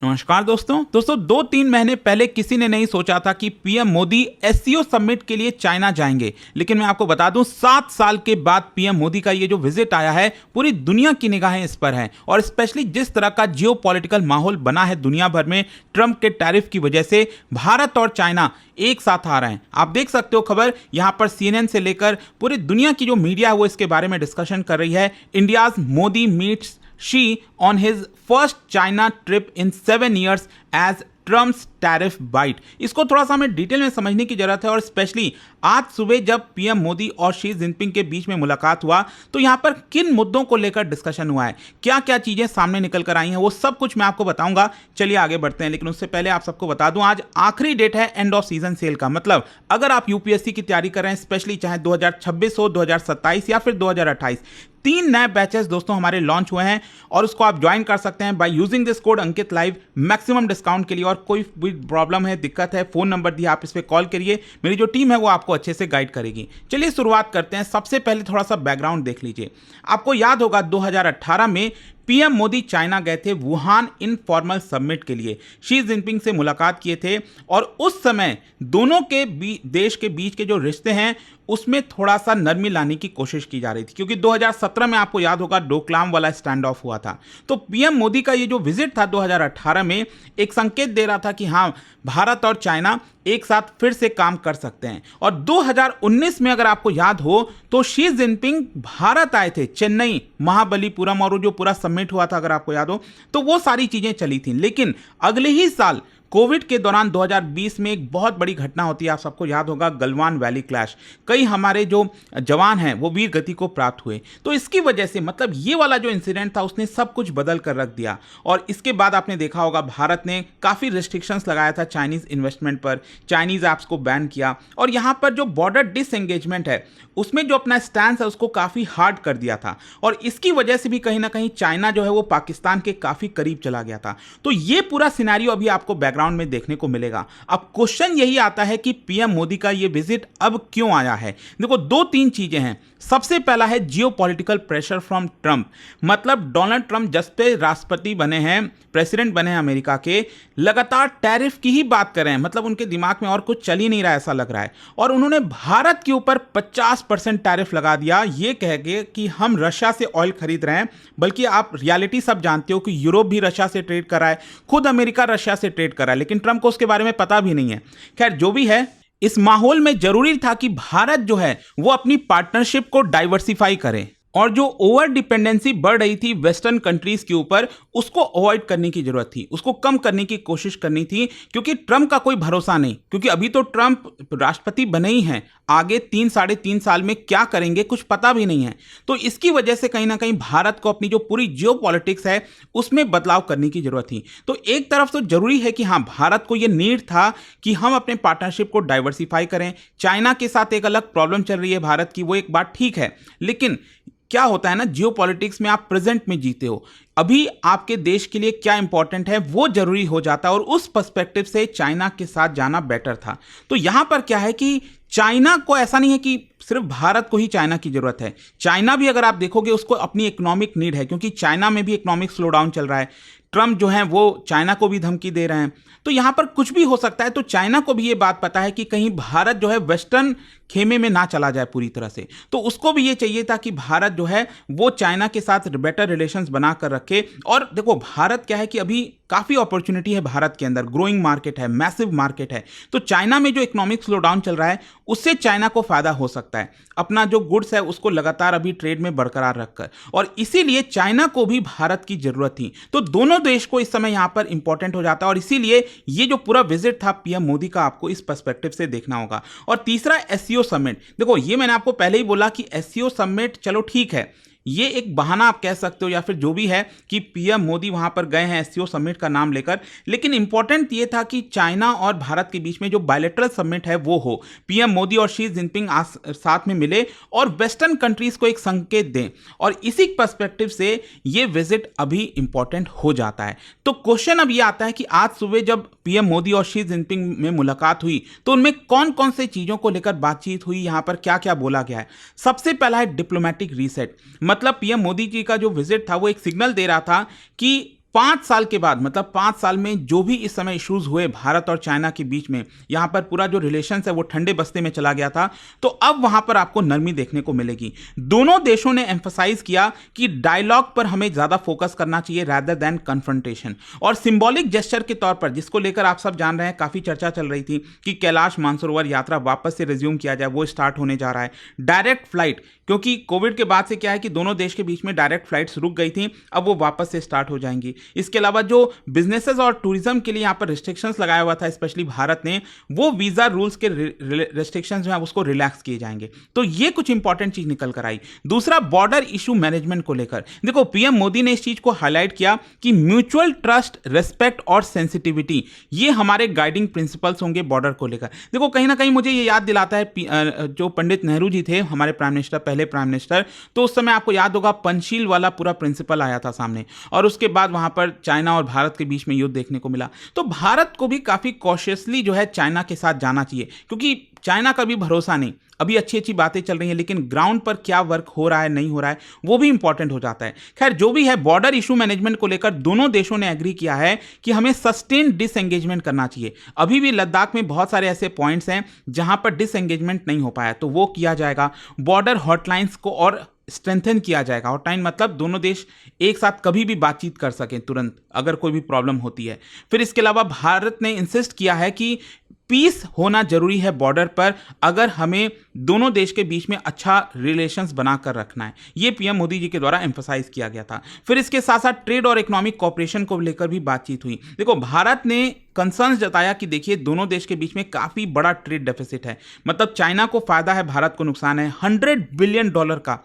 नमस्कार दोस्तों 2-3 महीने पहले किसी ने नहीं सोचा था कि पीएम मोदी एससीओ समिट के लिए चाइना जाएंगे। लेकिन मैं आपको बता दूं 7 साल के बाद पीएम मोदी का ये जो विजिट आया है, पूरी दुनिया की निगाहें इस पर हैं। और स्पेशली जिस तरह का जियोपॉलिटिकल माहौल बना है दुनिया भर में ट्रंप के टैरिफ की वजह से, भारत और चाइना एक साथ आ रहे हैं। आप देख सकते हो खबर, यहां पर CNN से लेकर पूरी दुनिया की जो मीडिया है वो इसके बारे में डिस्कशन कर रही है। India's Modi meets Xi on his first China trip in 7 years as Trump's tariff bite. इसको थोड़ा सा हमें डिटेल में समझने की जरूरत है। और स्पेशली आज सुबह जब पीएम मोदी और शी जिनपिंग के बीच में मुलाकात हुआ तो यहां पर किन मुद्दों को लेकर डिस्कशन हुआ है, क्या क्या चीजें सामने निकल कर आई हैं, वो सब कुछ मैं आपको बताऊंगा। चलिए आगे बढ़ते हैं, लेकिन उससे पहले आप सबको बता दूं आज आखिरी डेट है एंड ऑफ सीजन सेल का। मतलब अगर आप यूपीएससी की तैयारी कर रहे हैं, स्पेशली चाहे 2026 हो, 2027 या फिर 2028, 3 नए बैचेस दोस्तों हमारे लॉन्च हुए हैं और उसको आप ज्वाइन कर सकते हैं by using this code Ankit live maximum discount के लिए। और कोई भी प्रॉब्लम है, दिक्कत है, फोन नंबर दिया, आप इस पे कॉल करिए, मेरी जो टीम है वो आपको अच्छे से गाइड करेगी। चलिए शुरुआत करते हैं। सबसे पहले थोड़ा सा बैकग्राउंड देख लीजिए। आपको याद होगा 2018 में पीएम मोदी चाइना गए थे वुहान इनफॉर्मल समिट के लिए, शी जिनपिंग से मुलाकात किए थे। और उस समय दोनों के देश के बीच के जो रिश्ते हैं उसमें थोड़ा सा नरमी लाने की कोशिश की जा रही थी, क्योंकि 2017 में आपको याद होगा डोकलाम वाला स्टैंड ऑफ हुआ था। तो पीएम मोदी का ये जो विजिट था 2018 में एक संकेत दे रहा था कि हाँ, भारत और चाइना एक साथ फिर से काम कर सकते हैं। और 2019 में अगर आपको याद हो तो शी जिनपिंग भारत आए थे, चेन्नई, महाबलीपुरम, और जो पूरा समिट हुआ था अगर आपको याद हो तो वो सारी चीजें चली थी। लेकिन अगले ही साल कोविड के दौरान 2020 में एक बहुत बड़ी घटना होती है, आप सबको याद होगा, गलवान वैली क्लैश। कई हमारे जो जवान हैं वो वीर गति को प्राप्त हुए। तो इसकी वजह से मतलब ये वाला जो इंसिडेंट था उसने सब कुछ बदल कर रख दिया। और इसके बाद आपने देखा होगा भारत ने काफ़ी रिस्ट्रिक्शंस लगाया था चाइनीज़ इन्वेस्टमेंट पर, चाइनीज़ ऐप्स को बैन किया। और यहाँ पर जो बॉर्डर डिसएंगेजमेंट है उसमें जो अपना स्टैंड है उसको काफ़ी हार्ड कर दिया था। और इसकी वजह से भी कहीं ना कहीं चाइना जो है वो पाकिस्तान के काफ़ी करीब चला गया था। तो ये पूरा सिनेरियो अभी आपको बैकग्राउंड में देखने को मिलेगा। अब क्वेश्चन यही आता है कि पीएम मोदी का ये विजिट अब क्यों आया है। देखो 2-3 चीजें हैं। सबसे पहला है जियोपॉलिटिकल प्रेशर फ्रॉम ट्रंप। मतलब डोनाल्ड ट्रंप जब से राष्ट्रपति बने हैं, प्रेसिडेंट बने हैं अमेरिका के, लगातार टैरिफ की ही बात कर रहे हैं। मतलब उनके दिमाग में और कुछ चल ही नहीं रहा ऐसा लग रहा है। और उन्होंने भारत के ऊपर 50% टैरिफ लगा दिया, ये कह के कि हम रशिया से ऑयल खरीद रहे हैं। बल्कि आप रियलिटी सब जानते हो कि यूरोप भी रशिया से ट्रेड कर रहा है, खुद अमेरिका रशिया से ट्रेड कर रहा है, लेकिन ट्रंप को उसके बारे में पता भी नहीं है। खैर जो भी है, इस माहौल में जरूरी था कि भारत जो है वो अपनी पार्टनरशिप को डाइवर्सिफाई करे और जो ओवर डिपेंडेंसी बढ़ रही थी वेस्टर्न कंट्रीज के ऊपर उसको अवॉइड करने की जरूरत थी, उसको कम करने की कोशिश करनी थी। क्योंकि ट्रंप का कोई भरोसा नहीं, क्योंकि अभी तो ट्रंप राष्ट्रपति बने ही हैं, आगे 3-3.5 साल में क्या करेंगे कुछ पता भी नहीं है। तो इसकी वजह से कहीं ना कहीं भारत को अपनी जो पूरी जियोपॉलिटिक्स है उसमें बदलाव करने की जरूरत थी। तो एक तरफ तो जरूरी है कि हाँ, भारत को यह नीड था कि हम अपने पार्टनरशिप को डाइवर्सिफाई करें। चाइना के साथ एक अलग प्रॉब्लम चल रही है भारत की, वो एक बात ठीक है, लेकिन क्या होता है ना, जियोपॉलिटिक्स में आप प्रेजेंट में जीते हो, अभी आपके देश के लिए क्या इंपॉर्टेंट है वो जरूरी हो जाता है। और उस पर्सपेक्टिव से चाइना के साथ जाना बेटर था। तो यहां पर क्या है कि चाइना को ऐसा नहीं है कि सिर्फ भारत को ही चाइना की जरूरत है। चाइना भी अगर आप देखोगे उसको अपनी इकोनॉमिक नीड है, क्योंकि चाइना में भी इकोनॉमिक स्लो डाउन चल रहा है। ट्रंप जो है वो चाइना को भी धमकी दे रहे हैं। तो यहां पर कुछ भी हो सकता है। तो चाइना को भी ये बात पता है कि कहीं भारत जो है वेस्टर्न खेमे में ना चला जाए पूरी तरह से। तो उसको भी ये चाहिए था कि भारत जो है वो चाइना के साथ बेटर रिलेशंस बनाकर रखे। और देखो भारत क्या है कि अभी काफ़ी अपॉर्चुनिटी है भारत के अंदर, ग्रोइंग मार्केट है, मैसिव मार्केट है। तो चाइना में जो इकोनॉमिक स्लो डाउन चल रहा है उससे चाइना को फायदा हो सकता है, अपना जो गुड्स है उसको लगातार अभी ट्रेड में बरकरार रखकर। और इसीलिए चाइना को भी भारत की जरूरत थी। तो दोनों देश को इस समय यहां पर इंपॉर्टेंट हो जाता है। और इसीलिए ये जो पूरा विजिट था पीएम मोदी का आपको इस पर्सपेक्टिव से देखना होगा। और तीसरा एससीओ समिट। देखो ये मैंने आपको पहले ही बोला कि एससीओ समिट चलो ठीक है, ये एक बहाना आप कह सकते हो या फिर जो भी है कि पीएम मोदी वहां पर गए हैं एससीओ समिट का नाम लेकर। लेकिन इंपॉर्टेंट ये था कि चाइना और भारत के बीच में जो बायलैटरल समिट है वो हो, पीएम मोदी और शी जिनपिंग साथ में मिले और वेस्टर्न कंट्रीज को एक संकेत दें। और इसी पर्सपेक्टिव से ये विजिट अभी इंपॉर्टेंट हो जाता है। तो क्वेश्चन अब ये आता है कि आज सुबह जब पीएम मोदी और शी जिनपिंग में मुलाकात हुई तो उनमें कौन कौन से चीजों को लेकर बातचीत हुई, यहां पर क्या क्या बोला गया है। सबसे पहला है डिप्लोमेटिक रीसेट। मतलब पीएम मोदी जी का जो विजिट था वो एक सिग्नल दे रहा था कि 5 साल के बाद, मतलब 5 साल में जो भी इस समय इश्यूज हुए भारत और चाइना के बीच में, यहां पर पूरा जो रिलेशन है वो ठंडे बस्ते में चला गया था, तो अब वहां पर आपको नरमी देखने को मिलेगी। दोनों देशों ने एम्फसाइज किया कि डायलॉग पर हमें ज्यादा फोकस करना चाहिए रादर देन कन्फ्रंटेशन। और सिंबॉलिक जेस्चर के तौर पर, जिसको लेकर आप सब जान रहे हैं, काफी चर्चा चल रही थी कि कैलाश मानसरोवर यात्रा वापस से रिज्यूम किया जाए, वो स्टार्ट होने जा रहा है। डायरेक्ट फ्लाइट, क्योंकि कोविड के बाद से क्या है कि दोनों देश के बीच में डायरेक्ट फ्लाइट्स रुक गई थी, अब वो वापस से स्टार्ट हो जाएंगी। इसके अलावा जो बिजनेसेस और टूरिज्म के लिए यहां पर रिस्ट्रिक्शंस लगाया हुआ था स्पेशली भारत ने, वो वीजा रूल्स के रिस्ट्रिक्शंस जो है उसको रिलैक्स किए जाएंगे। तो ये कुछ इंपॉर्टेंट चीज निकल कर आई। दूसरा, बॉर्डर इशू मैनेजमेंट को लेकर देखो पीएम मोदी ने इस चीज को हाईलाइट किया कि म्यूचुअल ट्रस्ट, रेस्पेक्ट और सेंसिटिविटी, ये हमारे गाइडिंग प्रिंसिपल्स होंगे बॉर्डर को लेकर। देखो कहीं ना कहीं मुझे ये याद दिलाता है जो पंडित नेहरू जी थे हमारे प्राइम मिनिस्टर, पहले प्राइम मिनिस्टर, तो उस समय आपको याद होगा पंचशील वाला पूरा प्रिंसिपल आया था सामने, और उसके बाद वहां पर चाइना और भारत के बीच में युद्ध देखने को मिला। तो भारत को भी काफी कॉशियसली जो है चाइना के साथ जाना चाहिए, क्योंकि चाइना का भी भरोसा नहीं। अभी अच्छी अच्छी बातें चल रही हैं, लेकिन ग्राउंड पर क्या वर्क हो रहा है, नहीं हो रहा है, वो भी इंपॉर्टेंट हो जाता है। खैर जो भी है, बॉर्डर इशू मैनेजमेंट को लेकर दोनों देशों ने एग्री किया है कि हमें सस्टेन डिसएंगेजमेंट करना चाहिए। अभी भी लद्दाख में बहुत सारे ऐसे पॉइंट्स हैं जहां पर डिसएंगेजमेंट नहीं हो पाया, तो वो किया जाएगा। बॉर्डर हॉटलाइंस को और स्ट्रेंथन किया जाएगा। हॉटलाइन मतलब दोनों देश एक साथ कभी भी बातचीत कर सकें तुरंत अगर कोई भी प्रॉब्लम होती है। फिर इसके अलावा भारत ने इंसिस्ट किया है कि पीस होना जरूरी है बॉर्डर पर, अगर हमें दोनों देश के बीच में अच्छा रिलेशंस बनाकर रखना है। यह पीएम मोदी जी के द्वारा एम्फसाइज किया गया था। फिर इसके साथ साथ ट्रेड और इकोनॉमिक कोऑपरेशन को लेकर भी बातचीत हुई। देखो भारत ने कंसर्न्स जताया कि देखिए दोनों देश के बीच में काफी बड़ा ट्रेड डेफिसिट है, मतलब चाइना को फायदा है, भारत को नुकसान है। $100 बिलियन का,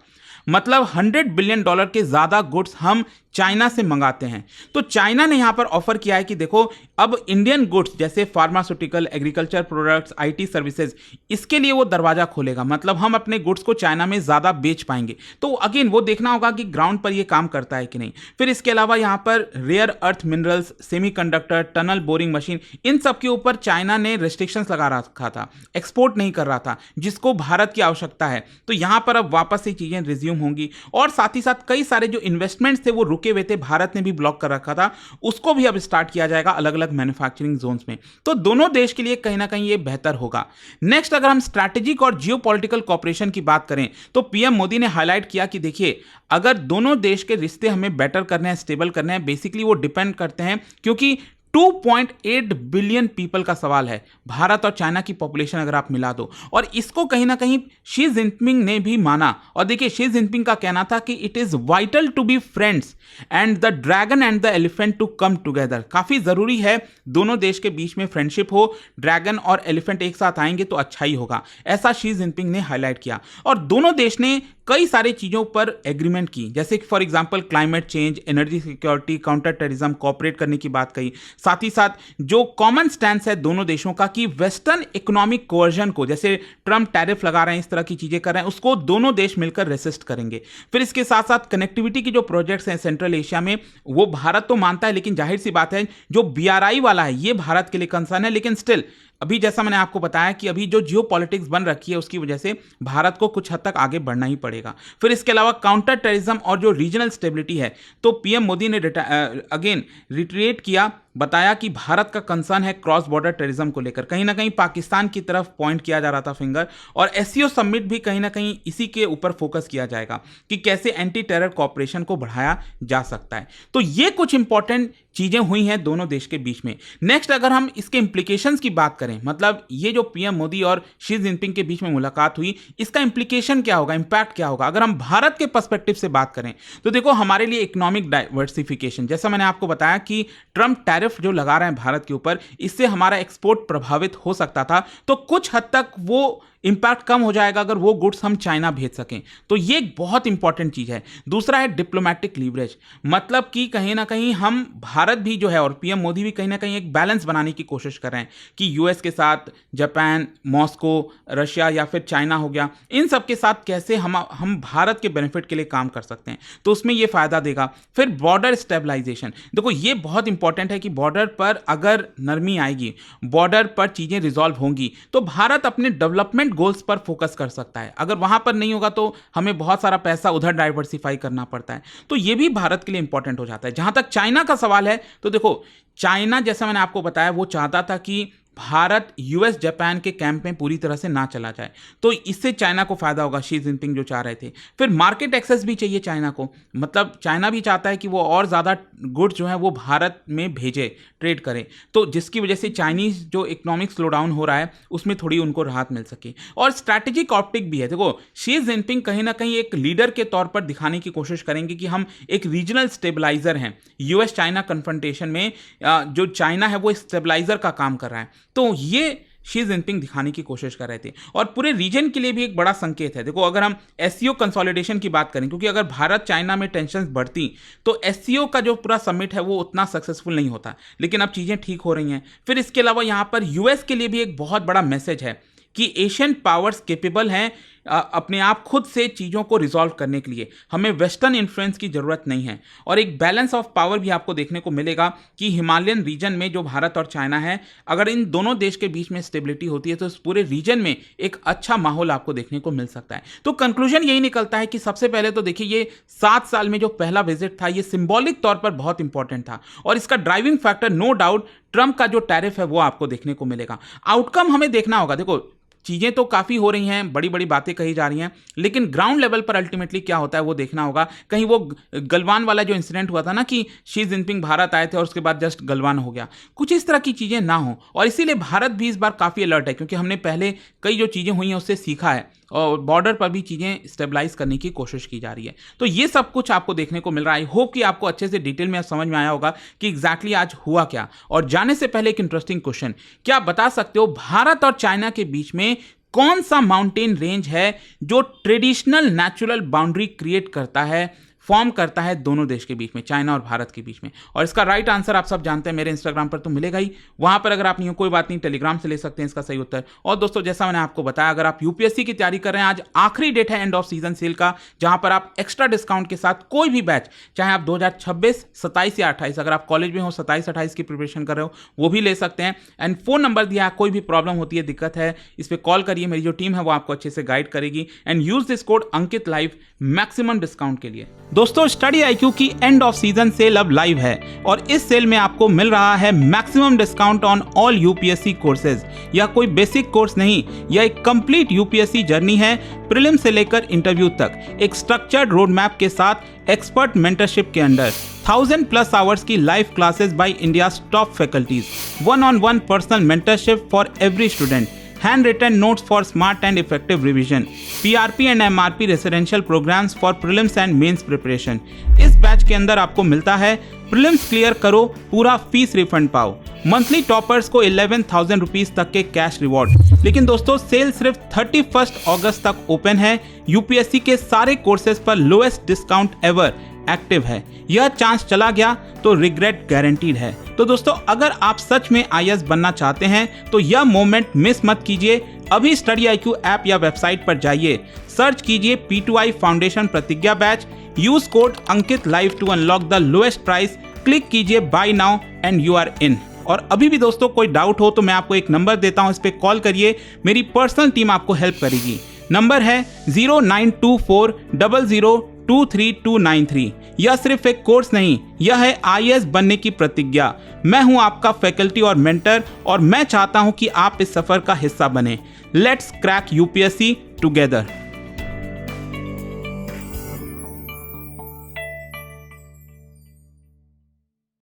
मतलब $100 बिलियन के ज्यादा गुड्स हम चाइना से मंगाते हैं। तो चाइना ने यहां पर ऑफर किया है कि देखो अब इंडियन गुड्स जैसे pharmaceutical, agriculture products, IT services, इसके लिए वो दरवाजा खोलेगा, मतलब हम अपने गुड्स को चाइना में ज्यादा बेच पाएंगे। तो अगेन वो देखना होगा कि ग्राउंड पर ये काम करता है कि नहीं। फिर इसके अलावा यहां पर rare earth minerals, semiconductor, tunnel boring machine, इन सब के ऊपर चाइना ने रेस्ट्रिक्शंस लगा रखा था, एक्सपोर्ट नहीं कर रहा था, जिसको भारत की आवश्यकता है। तो यहां पर अब वापस से चीजें रिज्यूम होंगी, और साथ ही साथ कई सारे जो इन्वेस्टमेंट्स थे वो रुके हुए थे, भारत ने भी ब्लॉक कर रखा था, उसको भी अब स्टार्ट किया जाएगा अलग अलग मैन्युफैक्चरिंग जोन्स में। तो दोनों देश के लिए कहीं ना कहीं ये बेहतर होगा। नेक्स्ट, अगर हम स्ट्रैटेजिक और जियोपॉलिटिकल कोऑपरेशन की बात करें तो पीएम मोदी ने हाईलाइट किया कि देखिए अगर दोनों देश के रिश्ते हमें बेटर करने हैं, स्टेबल करने हैं, बेसिकली वो डिपेंड करते हैं, क्योंकि 2.8 बिलियन पीपल का सवाल है, भारत और चाइना की पॉपुलेशन अगर आप मिला दो, और इसको कहीं ना कहीं शी जिनपिंग ने भी माना। और देखिए शी जिनपिंग का कहना था कि it is vital to be friends and the dragon and the elephant to come together. काफी जरूरी है दोनों देश के बीच में फ्रेंडशिप हो, ड्रैगन और एलिफेंट एक साथ आएंगे तो अच्छा ही होगा, ऐसा शी जिनपिंग ने हाईलाइट किया। और दोनों देश ने कई सारी चीजों पर एग्रीमेंट की, जैसे for example climate change, energy security, counter terrorism, cooperate करने की बात कही। साथ ही साथ जो कॉमन स्टैंड है दोनों देशों का कि वेस्टर्न इकोनॉमिक कोवर्जन को, जैसे ट्रम्प टैरिफ लगा रहे हैं, इस तरह की चीजें कर रहे हैं, उसको दोनों देश मिलकर रेसिस्ट करेंगे। फिर इसके साथ साथ कनेक्टिविटी की जो प्रोजेक्ट्स हैं सेंट्रल एशिया में, वो भारत तो मानता है, लेकिन जाहिर सी बात है जो BRI वाला है ये भारत के लिए कंसर्न है, लेकिन स्टिल अभी जैसा मैंने आपको बताया कि अभी जो जियो पॉलिटिक्स बन रखी है उसकी वजह से भारत को कुछ हद तक आगे बढ़ना ही पड़ेगा। फिर इसके अलावा काउंटर टेररिज्म और जो रीजनल स्टेबिलिटी है, तो पीएम मोदी ने अगेन रिट्रेट किया, बताया कि भारत का कंसर्न है क्रॉस बॉर्डर टेररिज्म को लेकर। कहीं ना कहीं पाकिस्तान की तरफ पॉइंट किया जा रहा था फिंगर, और एससीओ समिट भी कहीं ना कहीं इसी के ऊपर फोकस किया जाएगा कि कैसे एंटी टेरर कोऑपरेशन को बढ़ाया जा सकता है। तो ये कुछ इंपॉर्टेंट चीजें हुई हैं दोनों देश के बीच में। नेक्स्ट, अगर हम इसके इंप्लीकेशंस की बात करें, मतलब ये जो पीएम मोदी और शी जिनपिंग के बीच में मुलाकात हुई, इसका इंप्लीकेशन क्या होगा, इंपैक्ट क्या होगा। अगर हम भारत के पर्सपेक्टिव से बात करें तो देखो हमारे लिए इकोनॉमिक डाइवर्सिफिकेशन, जैसा मैंने आपको बताया कि ट्रम्प टैरिफ जो लगा रहे हैं भारत के ऊपर, इससे हमारा एक्सपोर्ट प्रभावित हो सकता था, तो कुछ हद तक वो इंपैक्ट कम हो जाएगा अगर वो गुड्स हम चाइना भेज सकें। तो ये एक बहुत इंपॉर्टेंट चीज है। दूसरा है डिप्लोमेटिक लीवरेज, मतलब कि कहीं ना कहीं हम भारत भी जो है और पीएम मोदी भी कहीं ना कहीं एक बैलेंस बनाने की कोशिश कर रहे हैं कि यूएस के साथ जापान, मॉस्को, रशिया या फिर चाइना हो गया, इन सब के साथ कैसे हम भारत के बेनिफिट के लिए काम कर सकते हैं, तो उसमें ये फायदा देगा। फिर बॉर्डर स्टेबलाइजेशन, देखो ये बहुत इंपॉर्टेंट है कि बॉर्डर पर अगर नरमी आएगी, बॉर्डर पर चीजें रिजॉल्व होंगी, तो भारत अपने डेवलपमेंट डेवलपमेंट गोल्स पर फोकस कर सकता है। अगर वहां पर नहीं होगा तो हमें बहुत सारा पैसा उधर डाइवर्सिफाई करना पड़ता है, तो ये भी भारत के लिए इंपॉर्टेंट हो जाता है। जहां तक चाइना का सवाल है तो देखो, चाइना जैसा मैंने आपको बताया वो चाहता था कि भारत यूएस जापान के कैंप में पूरी तरह से ना चला जाए, तो इससे चाइना को फायदा होगा, शी जिनपिंग जो चाह रहे थे। फिर मार्केट एक्सेस भी चाहिए चाइना को, मतलब चाइना भी चाहता है कि वो और ज़्यादा गुड्स जो है वो भारत में भेजे, ट्रेड करें, तो जिसकी वजह से चाइनीज जो इकोनॉमिक स्लोडाउन हो रहा है उसमें थोड़ी उनको राहत मिल सके। और स्ट्रैटेजिक ऑप्टिक भी है, देखो शी जिनपिंग कहीं ना कहीं एक लीडर के तौर पर दिखाने की कोशिश करेंगे कि हम एक रीजनल स्टेबलाइजर हैं। यूएस चाइना कन्फ्रंटेशन में जो चाइना है वो स्टेबलाइजर का काम कर रहा है, तो ये शी जिनपिंग दिखाने की कोशिश कर रहे थे। और पूरे रीजन के लिए भी एक बड़ा संकेत है। देखो, अगर हम एससीओ कंसोलिडेशन की बात करें, क्योंकि अगर भारत चाइना में टेंशन बढ़ती तो एससीओ का जो पूरा समिट है वो उतना सक्सेसफुल नहीं होता, लेकिन अब चीज़ें ठीक हो रही हैं। फिर इसके अलावा यहाँ पर यूएस के लिए भी एक बहुत बड़ा मैसेज है कि एशियन पावर्स केपेबल हैं अपने आप खुद से चीज़ों को रिजॉल्व करने के लिए, हमें वेस्टर्न इन्फ्लुएंस की ज़रूरत नहीं है। और एक बैलेंस ऑफ पावर भी आपको देखने को मिलेगा कि हिमालयन रीजन में जो भारत और चाइना है, अगर इन दोनों देश के बीच में स्टेबिलिटी होती है तो इस पूरे रीजन में एक अच्छा माहौल आपको देखने को मिल सकता है। तो कंक्लूजन यही निकलता है कि सबसे पहले तो देखिए, ये 7 साल में जो पहला विजिट था ये सिंबॉलिक तौर पर बहुत इंपॉर्टेंट था, और इसका driving factor no doubt Trump का जो टैरिफ है वो आपको देखने को मिलेगा। आउटकम हमें देखना होगा। देखो, चीज़ें तो काफ़ी हो रही हैं, बड़ी बड़ी बातें कही जा रही हैं, लेकिन ग्राउंड लेवल पर अल्टीमेटली क्या होता है वो देखना होगा। कहीं वो गलवान वाला जो इंसिडेंट हुआ था ना कि शी जिनपिंग भारत आए थे और उसके बाद जस्ट गलवान हो गया, कुछ इस तरह की चीज़ें ना हो। और इसीलिए भारत भी इस बार काफ़ी अलर्ट है, क्योंकि हमने पहले कई जो चीज़ें हुई हैं उससे सीखा है, और बॉर्डर पर भी चीज़ें स्टेबलाइज करने की कोशिश की जा रही है। तो ये सब कुछ आपको देखने को मिल रहा है। आई होप कि आपको अच्छे से डिटेल में समझ में आया होगा कि एग्जैक्टली आज हुआ क्या। और जाने से पहले एक इंटरेस्टिंग क्वेश्चन, क्या आप बता सकते हो भारत और चाइना के बीच में कौन सा माउंटेन रेंज है जो ट्रेडिशनल नेचुरल बाउंड्री क्रिएट करता है, फॉर्म करता है दोनों देश के बीच में, चाइना और भारत के बीच में? और इसका राइट आंसर आप सब जानते हैं, मेरे इंस्टाग्राम पर तो मिलेगा ही, वहां पर अगर आप नहीं हो कोई बात नहीं, टेलीग्राम से ले सकते हैं इसका सही उत्तर। और दोस्तों, जैसा मैंने आपको बताया, अगर आप यूपीएससी की तैयारी कर रहे हैं, आज आखिरी डेट है एंड ऑफ सीजन सेल का, जहां पर आप एक्स्ट्रा डिस्काउंट के साथ कोई भी बैच, चाहे आप 2026, 27 या 28, अगर आप कॉलेज में हो 27-28 की प्रिपरेशन कर रहे हो, वो भी ले सकते हैं। एंड फोन नंबर दिया, कोई भी प्रॉब्लम होती है, दिक्कत है, इस पर कॉल करिए, मेरी जो टीम है वो आपको अच्छे से गाइड करेगी। And use this code Ankit live maximum discount के लिए। दोस्तों, स्टडी IQ की एंड ऑफ सीजन सेल अब लाइव है, और इस सेल में आपको मिल रहा है maximum discount on all UPSC courses. यह कोई बेसिक कोर्स नहीं, यह एक कंप्लीट यूपीएससी जर्नी है, प्रीलिम से लेकर इंटरव्यू तक, एक स्ट्रक्चर्ड रोड मैप के साथ एक्सपर्ट मेंटरशिप के अंडर 1000+ आवर्स की live classes bye India's top faculties, 1-on-1 personal mentorship for every student, handwritten notes for smart and effective revision, PRP and MRP residential programs for prelims and mains preparation। इस batch के अंदर आपको मिलता है prelims clear करो, पूरा fees refund पाओ, monthly toppers को 11,000 रुपीज तक के कैश रिवॉर्ड। लेकिन दोस्तों, सेल सिर्फ 31 अगस्त तक ओपन है। यूपीएससी के सारे कोर्सेज पर लोएस्ट डिस्काउंट एवर एक्टिव है। यह चांस चला गया तो रिग्रेट गारंटीड है। तो दोस्तों, अगर आप सच में IAS बनना चाहते हैं तो यह मोमेंट मिस मत कीजिए। अभी स्टडी IQ ऐप या वेबसाइट पर जाइए, सर्च कीजिए P2I foundation Pratigya batch, use code Ankit live to unlock the lowest price, click कीजिए buy now and you are in. और अभी भी दोस्तों कोई डाउट हो तो मैं आपको एक नंबर देता हूं, इस पे कॉल करिए, मेरी पर्सनल टीम आपको हेल्प करेगी। नंबर है 092400239293। यह सिर्फ एक कोर्स नहीं, यह है IAS बनने की प्रतिज्ञा। मैं हूं आपका फैकल्टी और मेंटर, और मैं चाहता हूं कि आप इस सफर का हिस्सा बने। Let's crack UPSC together.